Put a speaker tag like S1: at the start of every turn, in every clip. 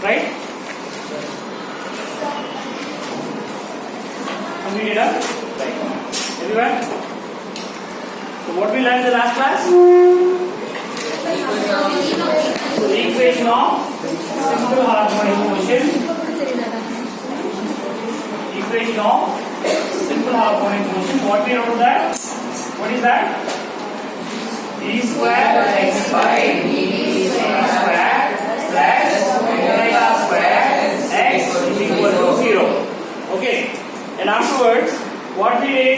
S1: Right? Completed, huh? Right. Everyone? So what we learned in the last class? The equation of simple harmonic motion. Equation of simple harmonic motion. What we wrote that? What is that? D square x by dt square plus omega square x is equal to 0. Okay. And afterwards, what we did?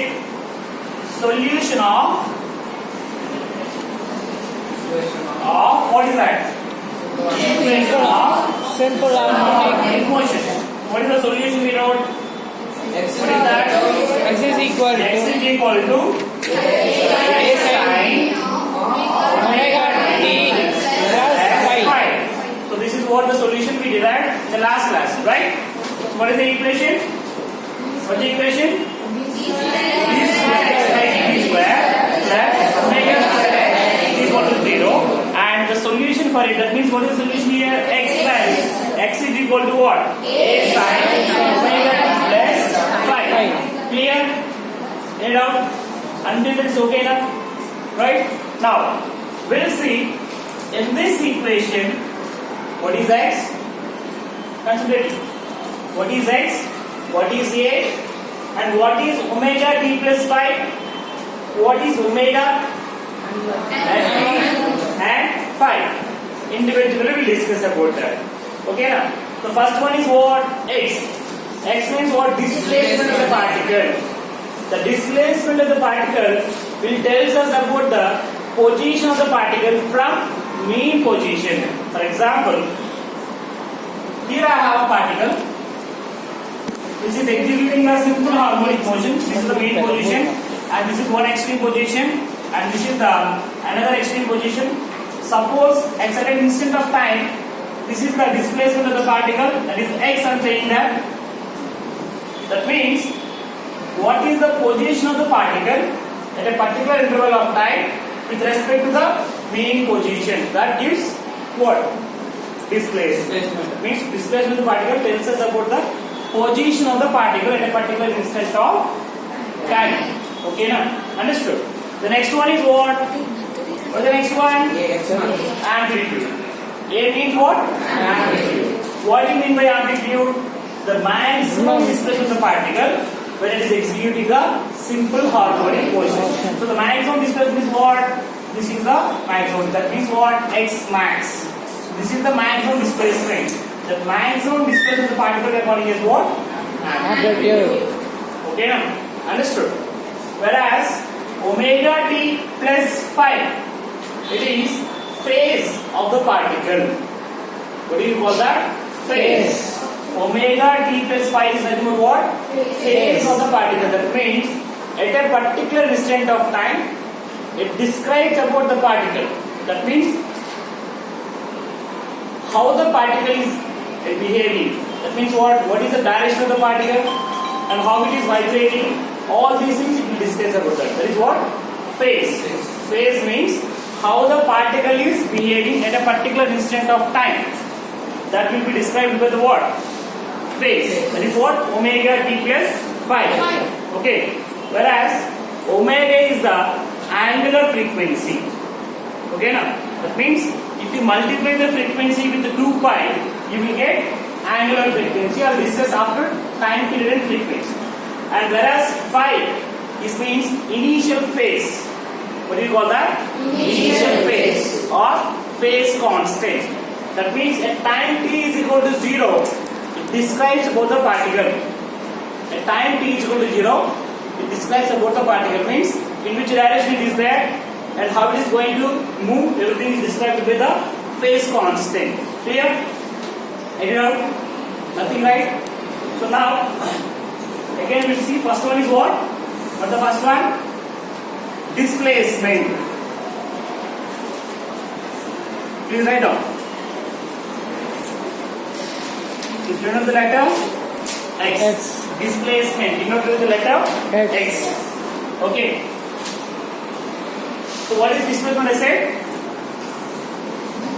S1: Solution of what is that? Equation of
S2: simple harmonic
S1: motion. What is the solution we wrote? What is that?
S2: x is equal
S1: X
S2: to
S1: is equal to a sin
S2: omega t plus phi.
S1: phi. So this is what the solution we derived in the last class, right? So what is the equation? What is the equation? D square x by dt square plus omega square x is equal to 0. And the solution for it, that means what is the solution here? X is equal to what? A sin omega t plus phi. Clear? Any doubt? Until it's okay now? Right? Now, we'll see in this equation, what is x? Consider it. What is x? What is a? And what is omega t plus phi? What is omega and phi? Individually we'll discuss about that. Okay now? The first one is what? X. X means what? Displacement of the particle. The displacement of the particle will tell us about the position of the particle from mean position. For example, here I have a particle which is executing a simple harmonic motion. This is the mean position, and this is one extreme position, and this is the another extreme position. Suppose at certain instant of time, this is the displacement of the particle, that is x. I am saying that. That means, what is the position of the particle at a particular interval of time with respect to the mean position? That gives what? Displacement. Means displacement of the particle tells us about the position of the particle at a particular instant of time. Okay now? Understood? The next one is what? What is the next one? Amplitude. A means what? Amplitude. What do you mean by amplitude? The maximum displacement of the particle when it is executing a simple harmonic motion. So the maximum displacement is what? This is the maximum. That means what? X max. This is the maximum displacement. The maximum displacement of the particle we are calling is what?
S2: Amplitude.
S1: Okay now? Understood? Whereas omega t plus phi, it is phase of the particle. What do you call that? Phase. Omega t plus phi is nothing but what? Phase of the particle. That means at a particular instant of time, it describes about the particle. That means how the particle is behaving. That means what? What is the direction of the particle and how it is vibrating. All these things it will discuss about that. That is what? Phase. Phase means how the particle is behaving at a particular instant of time. That will be described by the what? Phase. That is what? Omega t plus phi. Okay. Whereas omega is the angular frequency. Okay now? That means if you multiply the frequency with the 2 pi, you will get angular frequency. I will discuss after time period and frequency. And whereas phi, this means initial phase. What do you call that? Initial phase or phase constant. That means at time t is equal to 0, it describes about the particle. At time t is equal to 0, it describes about the particle. Means in which direction it is there and how it is going to move. Everything is described by the phase constant. Clear? Any doubt? Nothing, right? So now, again we'll see. First one is what? What's the first one? Displacement. Please write down. If you know the letter X. Displacement. You know the letter X. Okay. So what is displacement? I said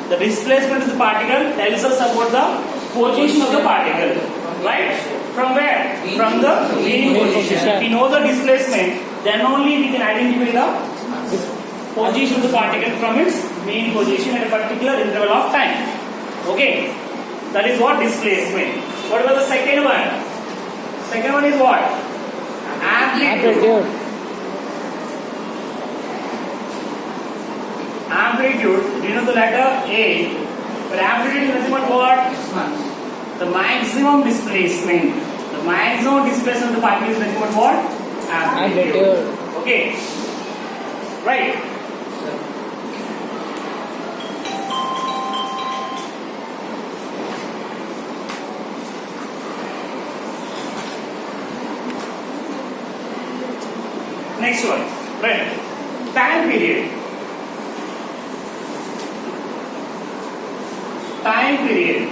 S1: the displacement of the particle tells us about the position of the particle, right? From where? From the mean position. If we know the displacement, then only we can identify the position of the particle from its mean position at a particular interval of time. Okay, that is what displacement. What about the second one? Second one is what? Amplitude. Amplitude, you know the letter A, but amplitude is nothing but what? The maximum displacement. The maximum displacement of the particle is nothing but what? Amplitude. Okay, right. Next one, right? Time period. Time period.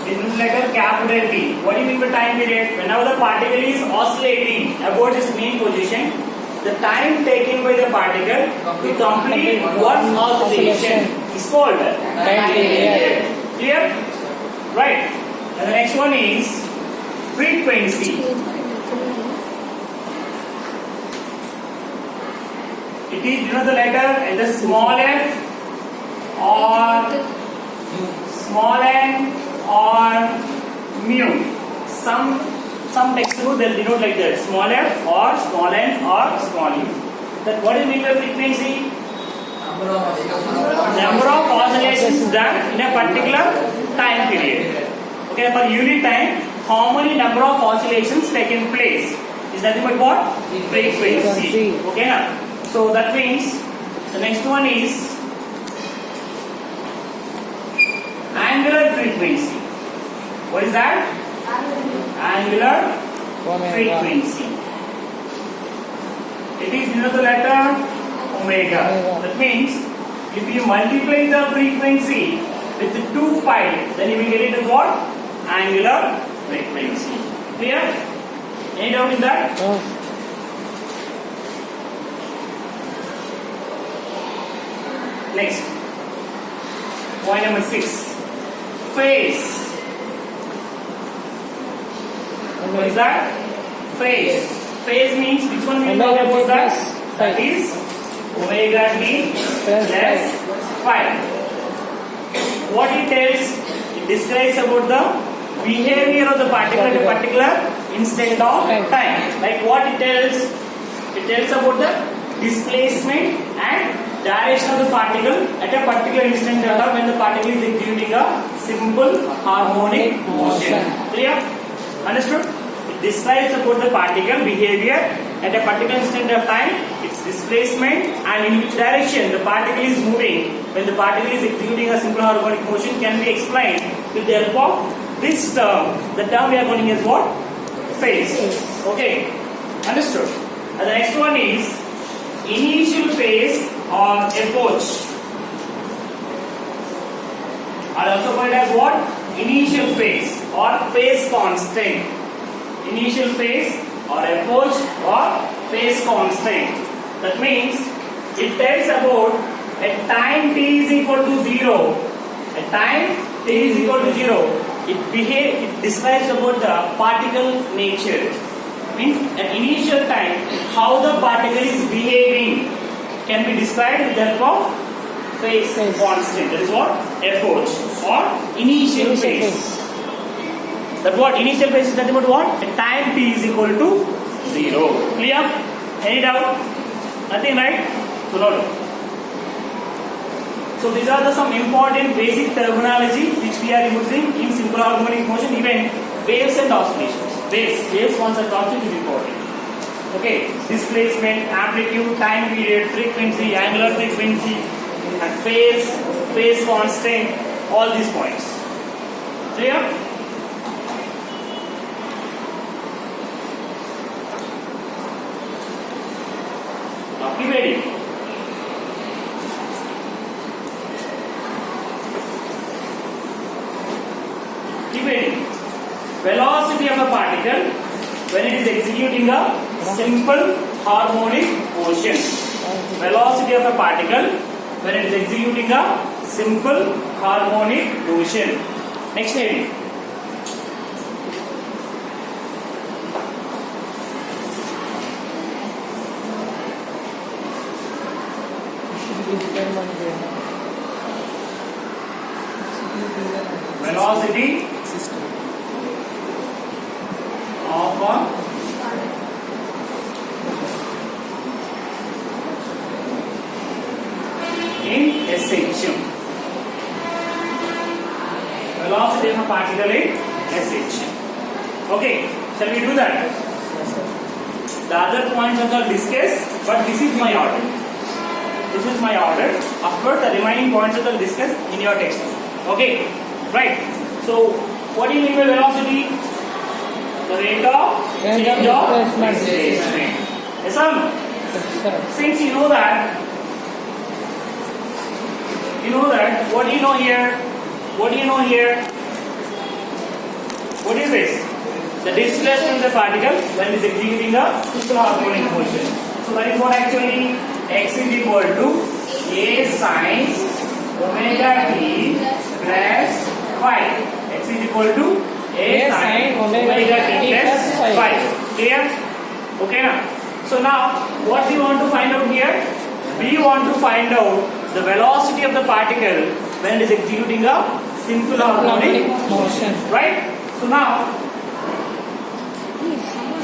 S1: It looks like a capital T. What do you mean by time period? Whenever the particle is oscillating about its mean position, the time taken by the particle to complete one oscillation is called time period. Clear? Right. And the next one is frequency. It is, you know, the letter and the small f or small n or mu. Some textbook they'll denote like that, small f or small n or small u. That what is mean by frequency? Number of oscillations done in a particular time period. Okay, per unit time, how many number of oscillations taken place is nothing but what? Frequency. Okay, now. So that means the next one is angular frequency. What is that? Angular frequency. It is, you know, the letter omega. That means if you multiply the frequency with 2 pi, then you will get it as what? Angular frequency. Clear? Any doubt in that? Next, point number 6, phase. What is that? Phase. Phase means which one we know about that? That is omega t plus phi. What it tells? It describes about the behavior of the particle at a particular instant of time. Like what it tells? It tells about the displacement and direction of the particle at a particular instant of time when the particle is executing a simple harmonic motion. Clear? Understood? It describes about the particle behavior at a particular instant of time, its displacement and in which direction the particle is moving when the particle is executing a simple harmonic motion can be explained with the help of this term. The term we are calling as what? Phase. Okay? Understood? And the next one is initial phase or approach, are also called as what? Initial phase or phase constant. Initial phase or approach or phase constant. That means it tells about a time t is equal to 0. A time t is equal to 0. It describes about the particle nature. Means at initial time how the particle is behaving can be described with the help of phase constant. That is what? Approach or initial phase. That what? Initial phase is nothing but what? A time t is equal to 0. Clear? Any doubt? Nothing, right? So no. So these are some important basic terminology which we are using in simple harmonic motion, even waves and oscillations. Waves once are taught is important. Okay, displacement, amplitude, time period, frequency, angular frequency, and phase constant, all these points. Clear? Now keep ready. Keep ready. Velocity of a particle when it is executing a simple harmonic motion. Velocity of a particle when it is executing a simple harmonic motion. Next heading. Velocity of a in SH. Velocity of a particle in SH. Okay, shall we do that? The other points are discussed, but this is my order. This is my order. After the remaining points are discussed in your text. Okay, right. So, what do you mean by velocity? The rate of change of displacement. Yes, sir? Since you know that, what do you know here? What do you know here? What is this? The displacement of the particle when it is executing a simple harmonic motion. So that is what actually x is equal to a sin omega t plus phi. X is equal to a sin omega t plus phi. Clear? Okay now. So now what we want to find out here? We want to find out the velocity of the particle when it is executing a simple harmonic motion. Right? So now,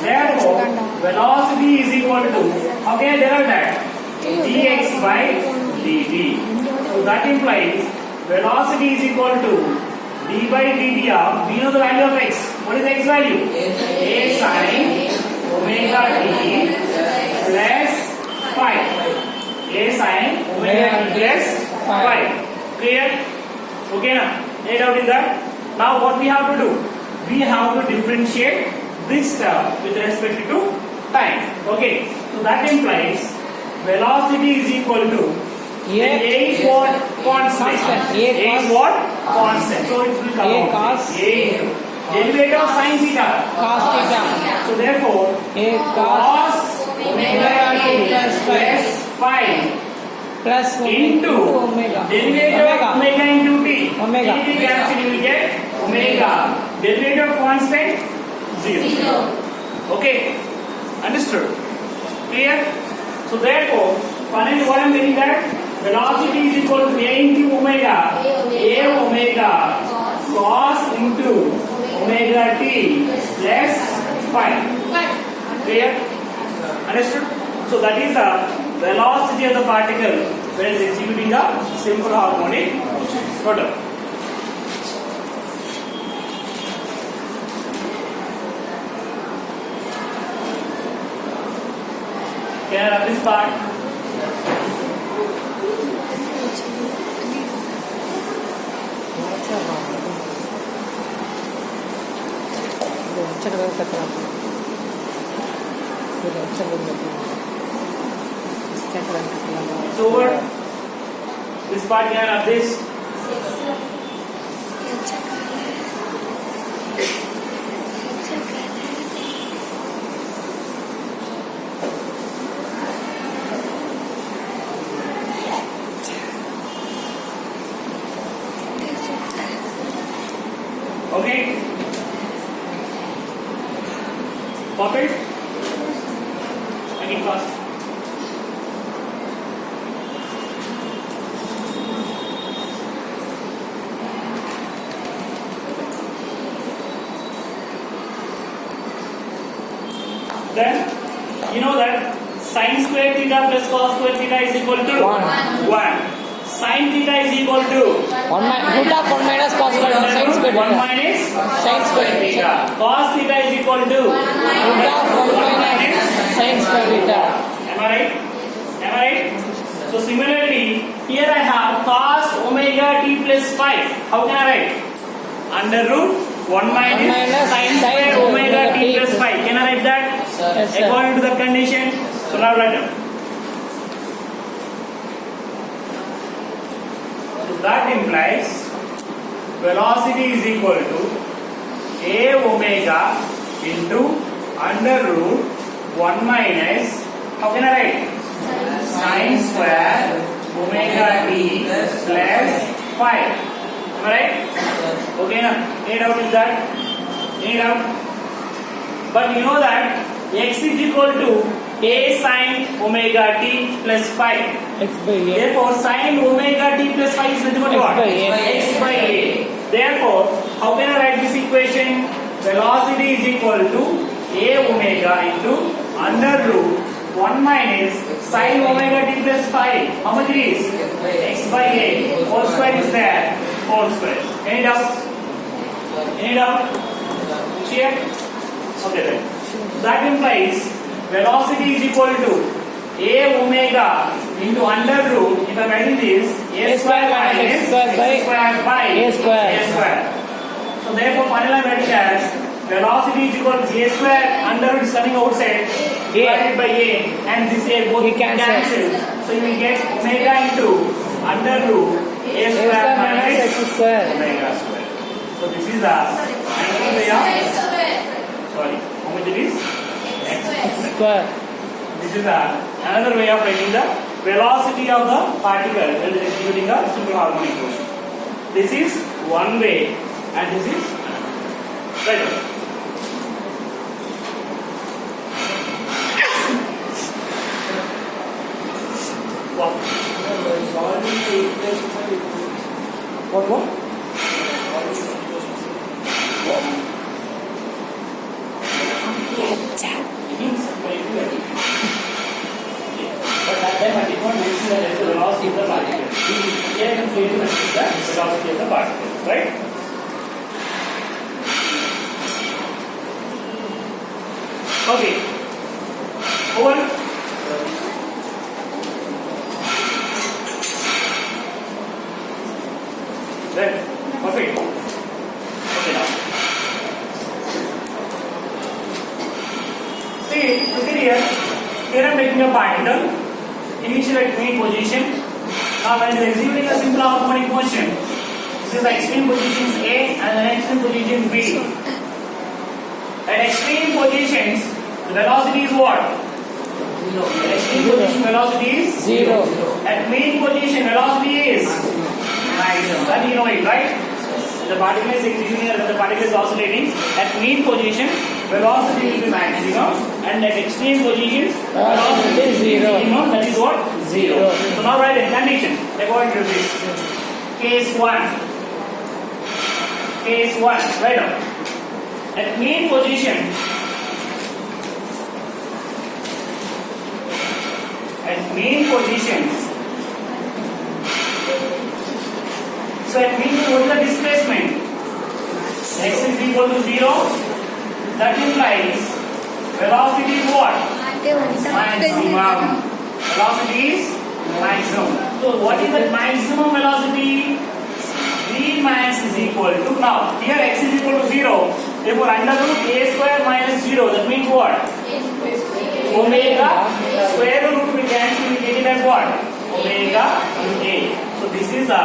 S1: therefore, velocity is equal to, how can I derive that? dx by dt. So that implies velocity is equal to d by dt of, do you know the value of x? What is x value? A sin omega t plus phi. A sin omega t plus phi. Clear? Okay now? No doubt in that? Now what we have to do? We have to differentiate this term with respect to time. Okay? So that implies velocity is equal to A is what? Constant. A is what? Constant. So it will come out. A into derivative of sin theta.
S2: Cos theta.
S1: So therefore,
S2: A
S1: cos omega t plus phi
S2: plus
S1: into
S2: omega.
S1: derivative of omega into t.
S2: Omega.
S1: T cancel, you will get omega. Derivative of constant 0. Okay, understood? Clear? So therefore, finally what I am getting that velocity is equal to a into omega. A omega cos into omega t plus phi. Clear? Understood? So that is the velocity of the particle when it is executing a simple harmonic motion. Total. Can I have this part? So over this part, can I have this? Okay. Pop it. Make it fast. Then you know that sin square theta plus cos square theta is equal to 1. Sin theta is equal to
S2: root of 1 minus cos square sin square
S1: 1
S2: theta.
S1: minus
S2: Sin square
S1: theta. Cos theta is equal to
S2: Root of 1 minus sin square theta.
S1: Am I right? Am I right? So similarly, here I have cos omega t plus phi. How can I write? Under root 1 minus sin square omega t plus phi. Can I write that?
S2: Yes, sir.
S1: According to the condition. So now write down. So that implies velocity is equal to a omega into under root 1 minus, how can I write? Sin square omega t plus phi. Am I right? Okay, na? Any doubt in that? Any doubt? But you know that x is equal to a sin omega t plus phi.
S2: X by A.
S1: Therefore, sin omega t plus phi is nothing but what?
S2: X by A.
S1: X by a. Therefore, how can I write this equation? Velocity is equal to a omega into under root 1 minus sin omega t plus phi. How much it is? X by a. Whole square is there. Whole square. Any doubt? Any doubt? Clear? Okay then. That implies velocity is equal to a omega into under root, if I am writing this, a square minus
S2: x square by
S1: x square by
S2: a square.
S1: a square. So therefore, finally I am writing as velocity is equal to a square under root is coming outside divided by a, and this a both
S2: We cancel.
S1: cancel. So you will get omega into under root a
S2: A
S1: square
S2: square minus
S1: minus
S2: x square.
S1: omega square. So this is the another way of, sorry, how much it is?
S2: X square.
S1: This is another way of writing the velocity of the particle when it is executing a simple harmonic motion. This is one way and this is another. Right. What? What? But at that time I did not mention that there is a velocity of the particle. Here I can clearly mention the velocity of the particle, right? Okay. Over. Right. Perfect. Okay now. See, look at here. Here I am taking a particle. Initial at mean position. Now when it is executing a simple harmonic motion, this is the extreme positions A and the extreme position B. At extreme positions, the velocity is what? At extreme position, velocity is
S2: 0.
S1: At mean position, velocity is maximum. That you know it, right? The particle is executing and the particle is oscillating. At mean position, velocity will be maximum, and at extreme positions, velocity
S2: is zero.
S1: minimum. That is what?
S2: 0.
S1: So now write the condition according to this. Case 1. Case 1. Write down. At mean position, at mean position. So at mean, what is the displacement? X is equal to 0. That implies velocity is what? Maximum. Velocity is maximum. So what is the maximum velocity? V max is equal to, now here x is equal to 0. Therefore under root a square minus 0. That means what? Omega square root will cancel, we get it as what? Omega a. So this is the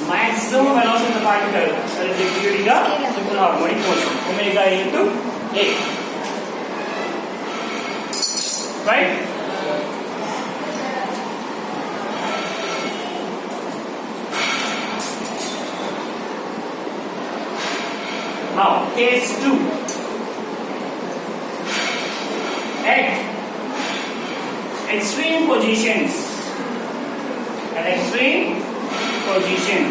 S1: maximum velocity of the particle that is executing a simple harmonic motion. Omega into a. Right? Now, case 2. At extreme positions. At extreme position.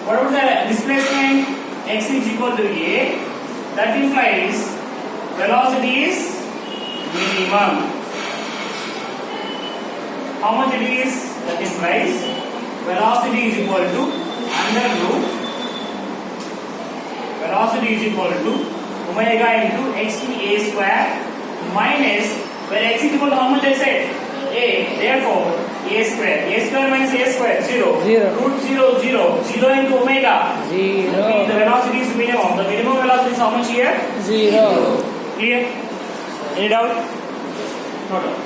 S1: What was the displacement? X is equal to a. That implies velocity is minimum. How much it is? That implies velocity is equal to under root. Velocity is equal to omega into x to a square minus, where x is equal to how much I said? A. Therefore, a square. A square minus a square, 0.
S2: 0.
S1: Root 0, 0. 0 into omega.
S2: 0.
S1: The velocity is minimum. The minimum velocity is how much here?
S2: 0.
S1: Clear? Any doubt? No doubt.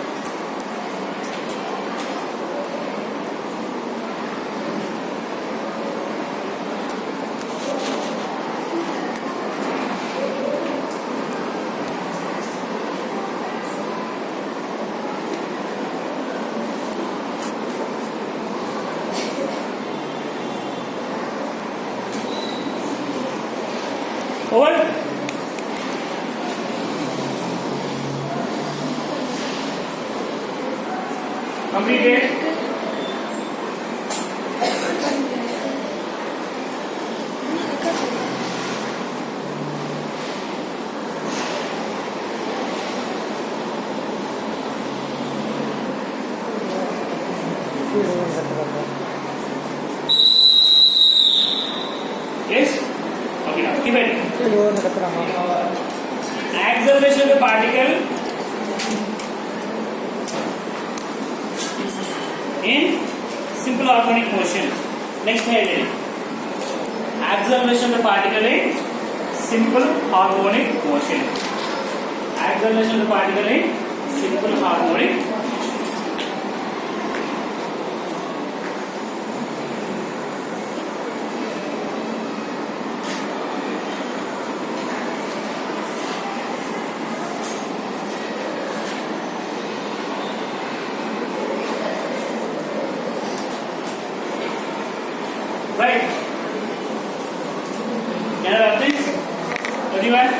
S1: Over. Completed. Yes? Okay, now keep it. Acceleration of the particle in simple harmonic motion. Next heading. Acceleration of the particle in simple harmonic motion. Acceleration of the particle in simple harmonic motion. Right? Can I have this? What do you want?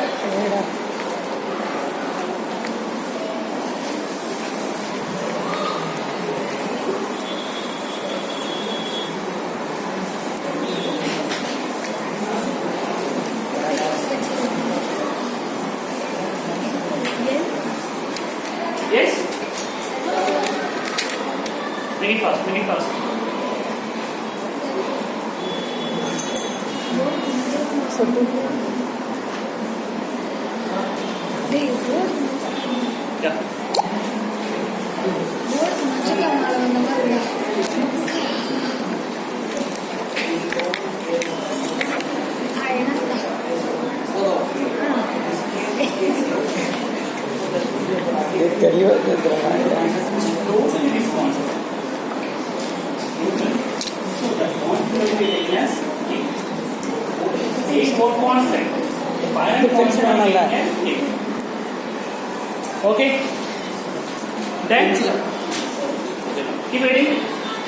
S1: Yes? Make it fast, make it fast. Yeah. Totally responsible. So the quantity will be taken as K. K is more constant. The final constant will be taken as K. Okay? Then keep reading.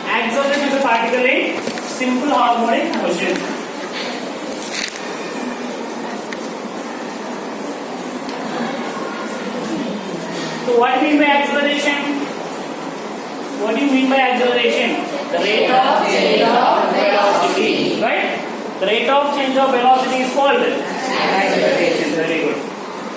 S1: Acceleration of the particle in simple harmonic motion. So what do you mean by acceleration? What do you mean by acceleration? The rate of change of velocity. Right? The rate of change of velocity is called acceleration. Very good.